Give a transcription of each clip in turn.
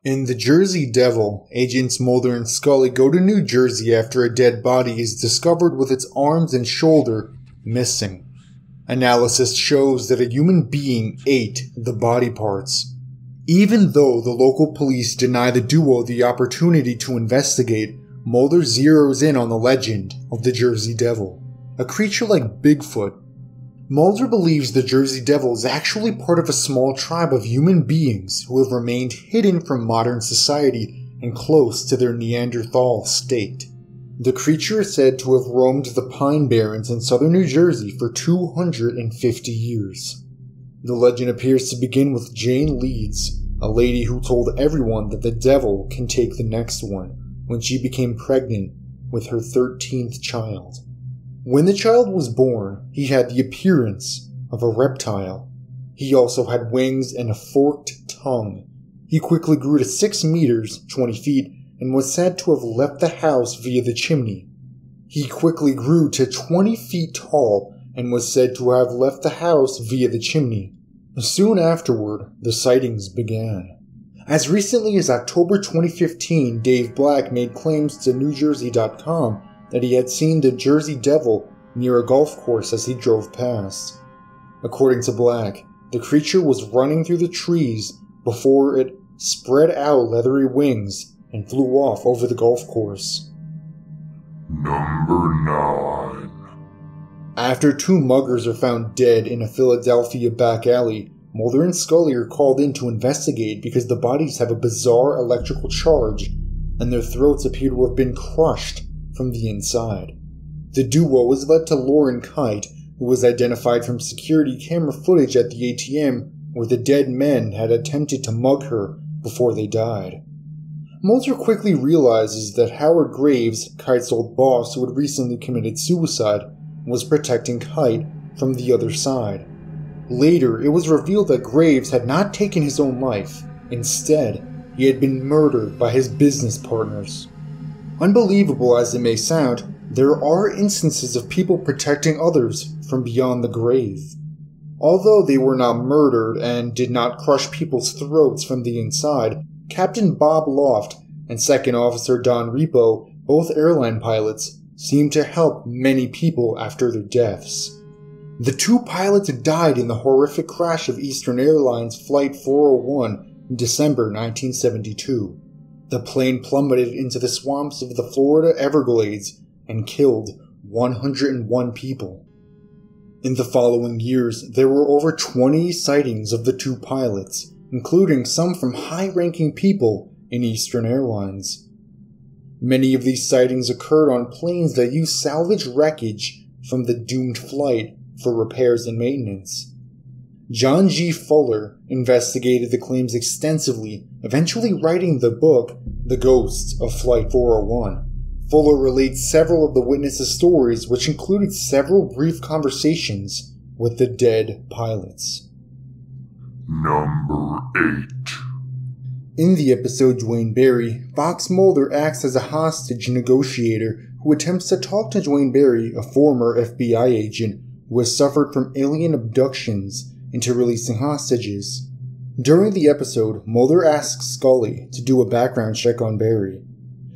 In The Jersey Devil, Agents Mulder and Scully go to New Jersey after a dead body is discovered with its arms and shoulder missing. Analysis shows that a human being ate the body parts. Even though the local police deny the duo the opportunity to investigate, Mulder zeroes in on the legend of the Jersey Devil, a creature like Bigfoot. Mulder believes the Jersey Devil is actually part of a small tribe of human beings who have remained hidden from modern society and close to their Neanderthal state. The creature is said to have roamed the Pine Barrens in southern New Jersey for 250 years. The legend appears to begin with Jane Leeds, a lady who told everyone that the devil can take the next one, when she became pregnant with her 13th child. When the child was born, he had the appearance of a reptile. He also had wings and a forked tongue. He quickly grew to 6 meters, 20 feet, and was said to have left the house via the chimney. He quickly grew to 20 feet tall and was said to have left the house via the chimney. Soon afterward, the sightings began. As recently as October 2015, Dave Black made claims to NewJersey.com that he had seen the Jersey Devil near a golf course as he drove past. According to Black, the creature was running through the trees before it spread out leathery wings and flew off over the golf course. Number 9. After 2 muggers are found dead in a Philadelphia back alley, Mulder and Scully are called in to investigate because the bodies have a bizarre electrical charge and their throats appear to have been crushed from the inside. The duo was led to Lauren Kite, who was identified from security camera footage at the ATM where the dead men had attempted to mug her before they died. Mulder quickly realizes that Howard Graves, Kite's old boss who had recently committed suicide, was protecting Kite from the other side. Later, it was revealed that Graves had not taken his own life. Instead, he had been murdered by his business partners. Unbelievable as it may sound, there are instances of people protecting others from beyond the grave. Although they were not murdered and did not crush people's throats from the inside, Captain Bob Loft and Second Officer Don Repo, both airline pilots, seemed to help many people after their deaths. The 2 pilots died in the horrific crash of Eastern Airlines Flight 401 in December 1972. The plane plummeted into the swamps of the Florida Everglades and killed 101 people. In the following years, there were over 20 sightings of the 2 pilots, including some from high-ranking people in Eastern Airlines. Many of these sightings occurred on planes that used salvage wreckage from the doomed flight for repairs and maintenance. John G. Fuller investigated the claims extensively, eventually writing the book, The Ghosts of Flight 401. Fuller relates several of the witnesses' stories, which included several brief conversations with the dead pilots. Number 8. In the episode Duane Barry, Fox Mulder acts as a hostage negotiator who attempts to talk to Duane Barry, a former FBI agent who has suffered from alien abductions, into releasing hostages. During the episode, Mulder asks Scully to do a background check on Barry.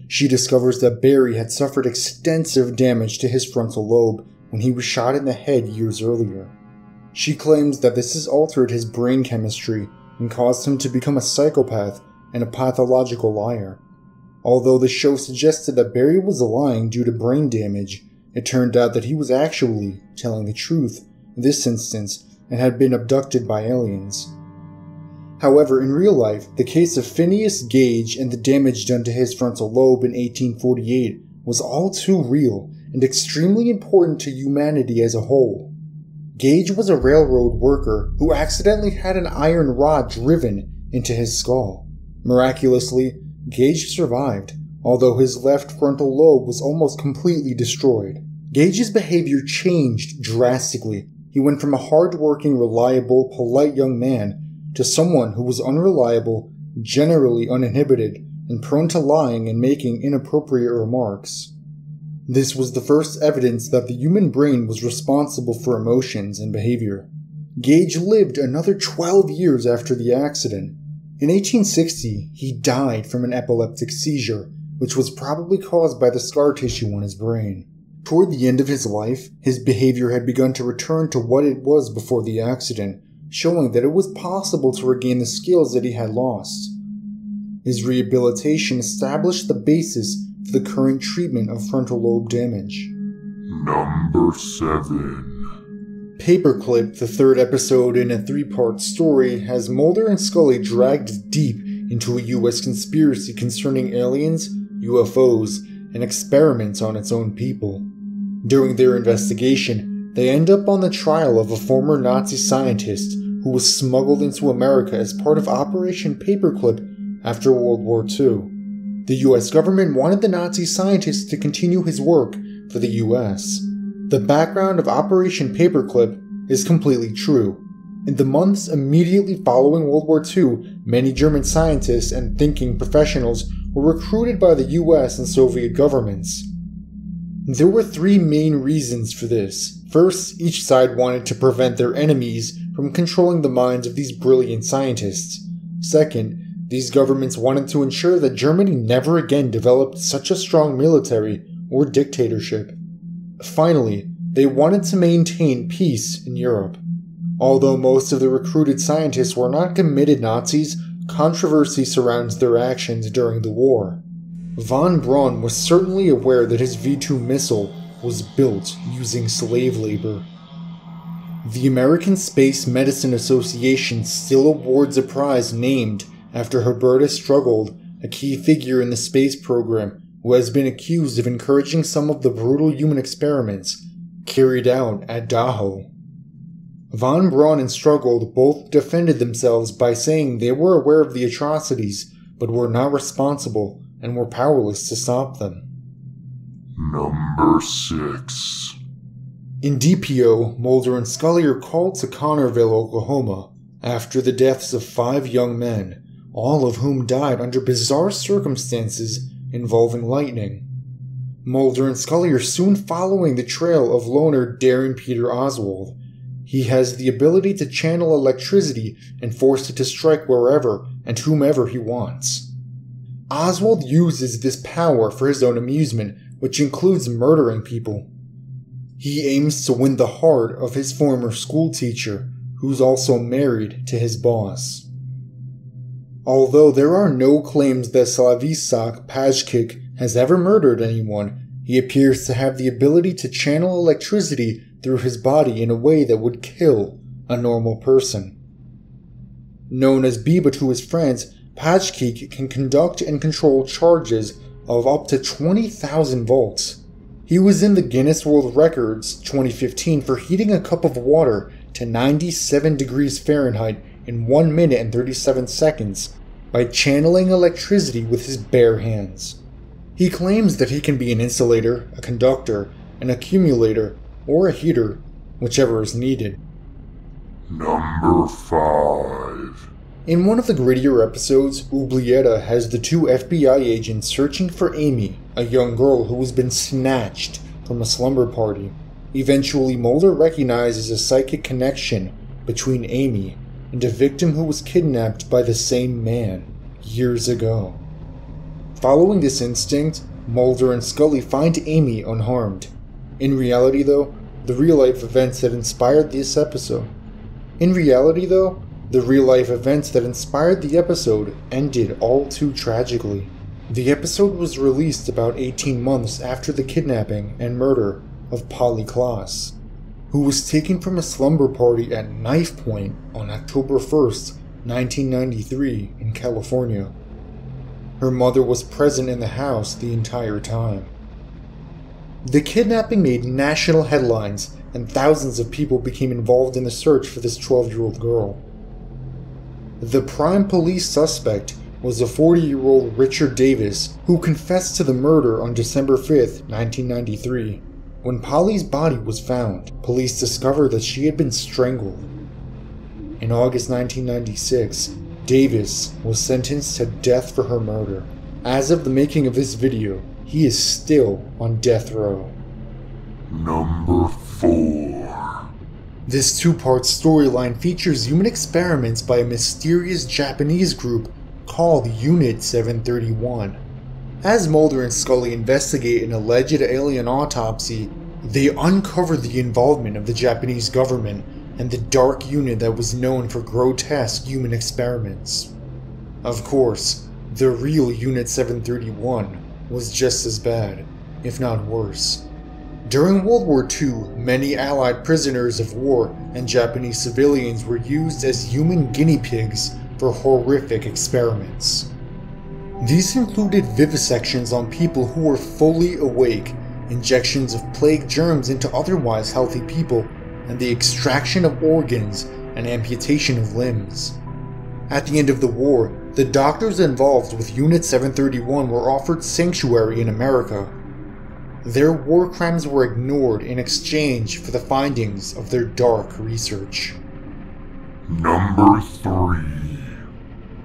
She discovers that Barry had suffered extensive damage to his frontal lobe when he was shot in the head years earlier. She claims that this has altered his brain chemistry and caused him to become a psychopath and a pathological liar. Although the show suggested that Barry was lying due to brain damage, it turned out that he was actually telling the truth in this instance and had been abducted by aliens. However, in real life, the case of Phineas Gage and the damage done to his frontal lobe in 1848 was all too real and extremely important to humanity as a whole. Gage was a railroad worker who accidentally had an iron rod driven into his skull. Miraculously, Gage survived, although his left frontal lobe was almost completely destroyed. Gage's behavior changed drastically. He went from a hard-working, reliable, polite young man to someone who was unreliable, generally uninhibited, and prone to lying and making inappropriate remarks. This was the first evidence that the human brain was responsible for emotions and behavior. Gage lived another 12 years after the accident. In 1860, he died from an epileptic seizure, which was probably caused by the scar tissue on his brain. Toward the end of his life, his behavior had begun to return to what it was before the accident, showing that it was possible to regain the skills that he had lost. His rehabilitation established the basis for the current treatment of frontal lobe damage. Number 7. Paperclip, the third episode in a 3-part story, has Mulder and Scully dragged deep into a US conspiracy concerning aliens, UFOs, and experiments on its own people. During their investigation, they end up on the trial of a former Nazi scientist who was smuggled into America as part of Operation Paperclip after World War II. The US government wanted the Nazi scientist to continue his work for the US. The background of Operation Paperclip is completely true. In the months immediately following World War II, many German scientists and thinking professionals were recruited by the US and Soviet governments. There were 3 main reasons for this. First, each side wanted to prevent their enemies from controlling the minds of these brilliant scientists. Second, these governments wanted to ensure that Germany never again developed such a strong military or dictatorship. Finally, they wanted to maintain peace in Europe. Although most of the recruited scientists were not committed Nazis, controversy surrounds their actions during the war. Von Braun was certainly aware that his V-2 missile was built using slave labor. The American Space Medicine Association still awards a prize named after Hubertus Struggold, a key figure in the space program who has been accused of encouraging some of the brutal human experiments carried out at Dachau. Von Braun and Struggold both defended themselves by saying they were aware of the atrocities, but were not responsible and were powerless to stop them. Number 6. In DPO, Mulder and Scully are called to Connorville, Oklahoma, after the deaths of 5 young men, all of whom died under bizarre circumstances involving lightning. Mulder and Scully are soon following the trail of loner Darren Peter Oswald. He has the ability to channel electricity and force it to strike wherever and whomever he wants. Oswald uses this power for his own amusement, which includes murdering people. He aims to win the heart of his former schoolteacher, who's also married to his boss. Although there are no claims that Slavisak Pajkic has ever murdered anyone, he appears to have the ability to channel electricity through his body in a way that would kill a normal person. Known as Biba to his friends, Pajkic can conduct and control charges of up to 20,000 volts. He was in the Guinness World Records 2015 for heating a cup of water to 97 degrees Fahrenheit in 1 minute and 37 seconds by channeling electricity with his bare hands. He claims that he can be an insulator, a conductor, an accumulator, or a heater, whichever is needed. Number 5. In one of the grittier episodes, Oublietta has the 2 FBI agents searching for Amy, a young girl who has been snatched from a slumber party. Eventually, Mulder recognizes a psychic connection between Amy and a victim who was kidnapped by the same man years ago. Following this instinct, Mulder and Scully find Amy unharmed. In reality, though, the real-life events that inspired the episode ended all too tragically. The episode was released about 18 months after the kidnapping and murder of Polly Klass, who was taken from a slumber party at knife point on October 1st, 1993 in California. Her mother was present in the house the entire time. The kidnapping made national headlines, and thousands of people became involved in the search for this 12-year-old girl. The prime police suspect was a 40-year-old Richard Davis, who confessed to the murder on December 5th, 1993. When Polly's body was found, police discovered that she had been strangled. In August 1996, Davis was sentenced to death for her murder. As of the making of this video, he is still on death row. Number 4. This 2-part storyline features human experiments by a mysterious Japanese group called Unit 731. As Mulder and Scully investigate an alleged alien autopsy, they uncover the involvement of the Japanese government and the dark unit that was known for grotesque human experiments. Of course, the real Unit 731 was just as bad, if not worse. During World War II, many Allied prisoners of war and Japanese civilians were used as human guinea pigs for horrific experiments. These included vivisections on people who were fully awake, injections of plague germs into otherwise healthy people, and the extraction of organs and amputation of limbs. At the end of the war, the doctors involved with Unit 731 were offered sanctuary in America. Their war crimes were ignored in exchange for the findings of their dark research. Number 3.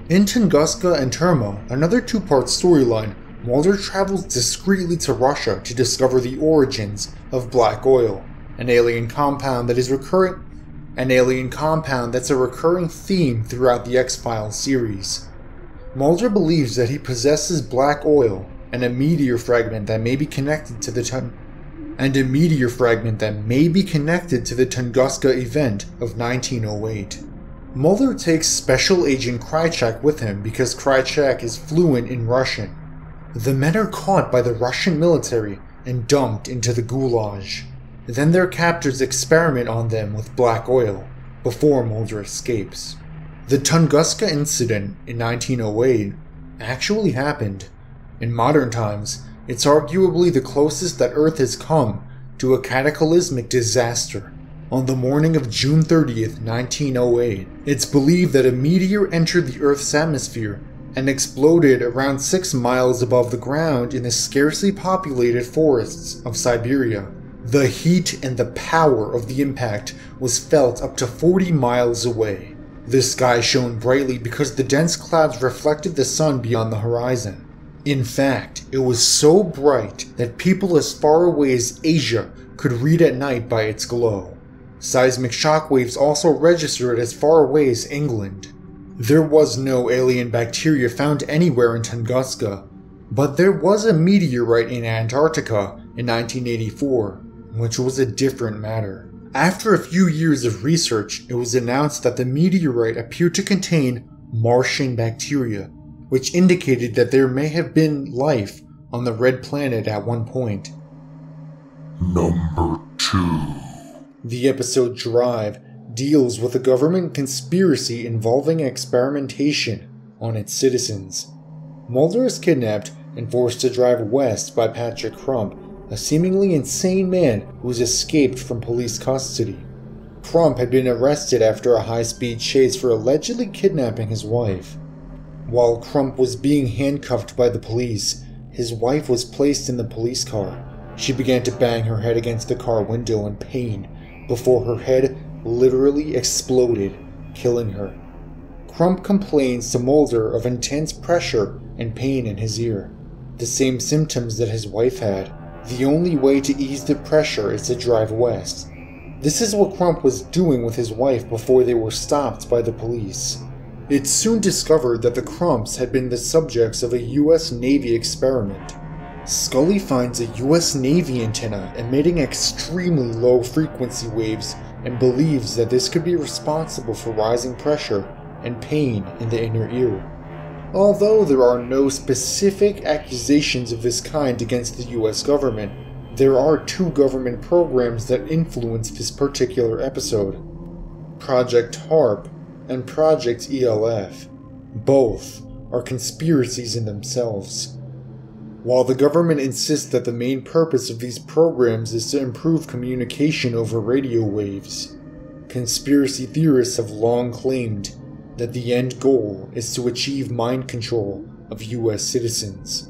In Tunguska and Terma, another two-part storyline, Mulder travels discreetly to Russia to discover the origins of black oil, an alien compound that's a recurring theme throughout the X-Files series. Mulder believes that he possesses black oil and a meteor fragment that may be connected to the Tunguska event of 1908. Mulder takes Special Agent Krychek with him because Krychek is fluent in Russian. The men are caught by the Russian military and dumped into the Gulag. Then their captors experiment on them with black oil, before Mulder escapes. The Tunguska incident in 1908 actually happened. In modern times, it's arguably the closest that Earth has come to a cataclysmic disaster. On the morning of June 30th, 1908, it's believed that a meteor entered the Earth's atmosphere and exploded around 6 miles above the ground in the scarcely populated forests of Siberia. The heat and the power of the impact was felt up to 40 miles away. The sky shone brightly because the dense clouds reflected the sun beyond the horizon. In fact, it was so bright that people as far away as Asia could read at night by its glow. Seismic shockwaves also registered as far away as England. There was no alien bacteria found anywhere in Tunguska, but there was a meteorite in Antarctica in 1984, which was a different matter. After a few years of research, it was announced that the meteorite appeared to contain Martian bacteria, which indicated that there may have been life on the Red Planet at one point. Number 2. The episode Drive deals with a government conspiracy involving experimentation on its citizens. Mulder is kidnapped and forced to drive west by Patrick Crump, a seemingly insane man who has escaped from police custody. Crump had been arrested after a high-speed chase for allegedly kidnapping his wife. While Crump was being handcuffed by the police, his wife was placed in the police car. She began to bang her head against the car window in pain before her head literally exploded, killing her. Crump complains to Mulder of intense pressure and pain in his ear, the same symptoms that his wife had. The only way to ease the pressure is to drive west. This is what Crump was doing with his wife before they were stopped by the police. It's soon discovered that the Crumps had been the subjects of a US Navy experiment. Scully finds a US Navy antenna emitting extremely low frequency waves and believes that this could be responsible for rising pressure and pain in the inner ear. Although there are no specific accusations of this kind against the US government, there are 2 government programs that influence this particular episode: Project HARP and Project ELF. Both are conspiracies in themselves. While the government insists that the main purpose of these programs is to improve communication over radio waves, conspiracy theorists have long claimed that the end goal is to achieve mind control of US citizens.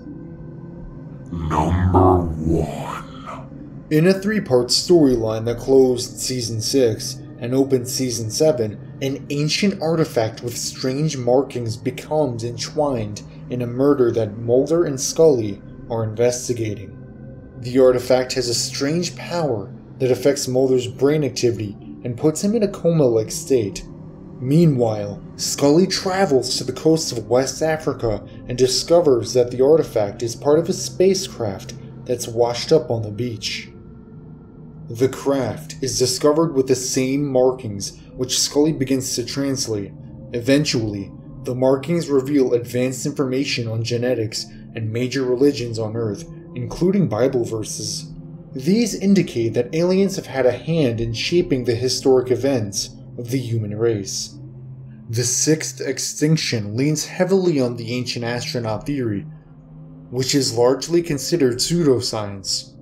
Number 1. In a 3-part storyline that closed Season 6 and opened Season 7, an ancient artifact with strange markings becomes entwined in a murder that Mulder and Scully are investigating. The artifact has a strange power that affects Mulder's brain activity and puts him in a coma-like state. Meanwhile, Scully travels to the coast of West Africa and discovers that the artifact is part of a spacecraft that's washed up on the beach. The craft is discovered with the same markings, which Scully begins to translate. Eventually, the markings reveal advanced information on genetics and major religions on Earth, including Bible verses. These indicate that aliens have had a hand in shaping the historic events of the human race. The sixth extinction leans heavily on the ancient astronaut theory, which is largely considered pseudoscience.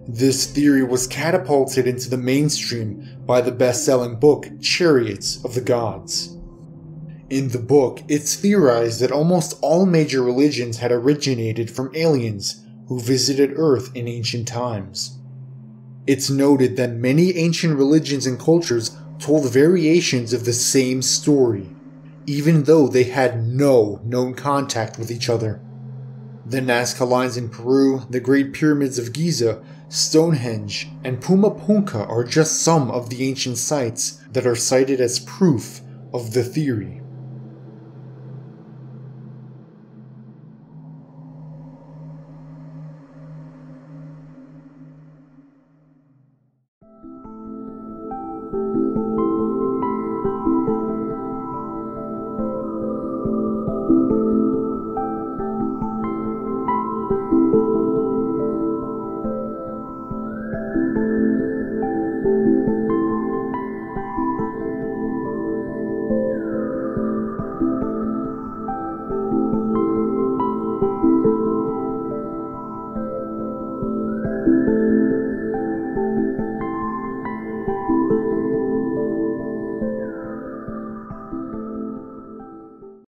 This theory was catapulted into the mainstream by the best-selling book Chariots of the Gods. In the book, it's theorized that almost all major religions had originated from aliens who visited Earth in ancient times. It's noted that many ancient religions and cultures told variations of the same story, even though they had no known contact with each other. The Nazca Lines in Peru, the Great Pyramids of Giza, Stonehenge, and Puma Punka are just some of the ancient sites that are cited as proof of the theory.